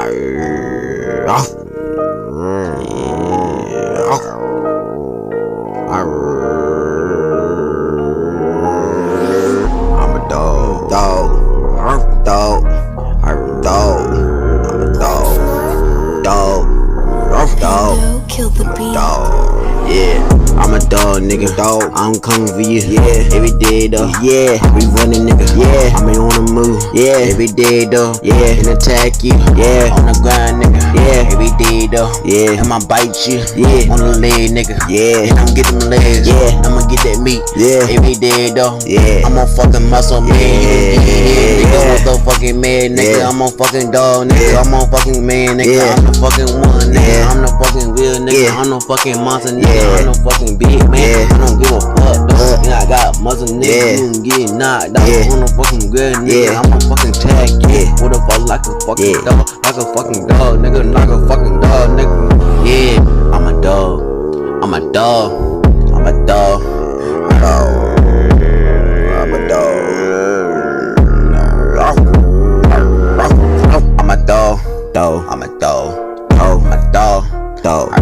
I'm a dog. Kill the beat. Yeah, I'm a dog, nigga. Dog, I'm coming for you. Yeah, every day though. Yeah, we running, nigga. Yeah, I be on the move. Yeah, every day though. Yeah, and attack you. Yeah, on the ground, nigga. Yeah, every day though. Yeah, I'ma bite you. Yeah, on the leg, nigga. Yeah, and I'm get them legs. Yeah, I'ma get that meat. Yeah, every day though. Yeah, I'm a fucking muscle man. Yeah, nigga, what the fucking man, nigga? I'm a fucking dog, nigga. I'm a fucking man, nigga. I'm the fucking one, nigga. I'm the fucking real nigga. I'm the fucking monster, nigga. I'm the fucking big man. I don't give a fuck though. And I got muscle, nigga. You can get knocked out. I'm a fucking good nigga. I'm a fucking tag, yeah. What if I like a fucking dog? Like a fucking dog, nigga. Like a fucking dog, nigga. Yeah, I'm a dog. I'm a dog. I'm a dog. I'm a dog. I'm a dog. Dog. I'm a dog. Oh, my dog. Dog.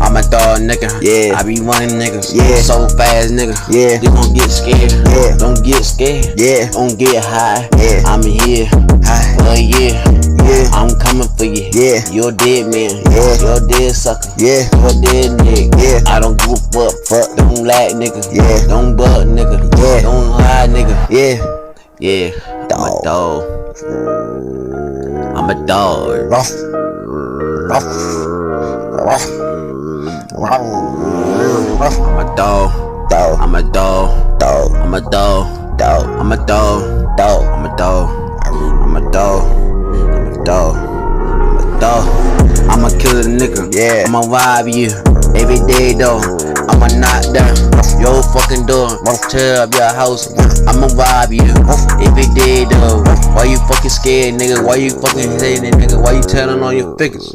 I'm a dog, nigga. Yeah, I be running, niggas. Yeah, so fast, nigga. Yeah, you gon' get scared. Yeah, don't get scared. Yeah, don't get high. Yeah, I'm here. High. Oh yeah. Yeah, I'm coming for you. Yeah, you're dead man. Yeah, you're dead sucker. Yeah, you're dead nigga. Yeah, I don't give a fuck. Fuck, don't lag, nigga. Yeah, don't butt, nigga. Yeah, don't hide, nigga. Yeah, yeah. I'm a dog. I'm a dog. Ruff. Ruff. Ruff. I'm a dog. Dog. I'm a dog. Dog. I'm a dog. Dog. I'm a dog. Dog. I'm a dog. I'm a dog. I'm a dog. I'm a dog. I'ma kill a nigga. Yeah. I'ma rob you every day though. I'ma knock down your fucking door. Tear up your house. I'ma rob you every day though. Why you fucking scared, nigga? Why you fucking hating, nigga? Why you telling on your figures?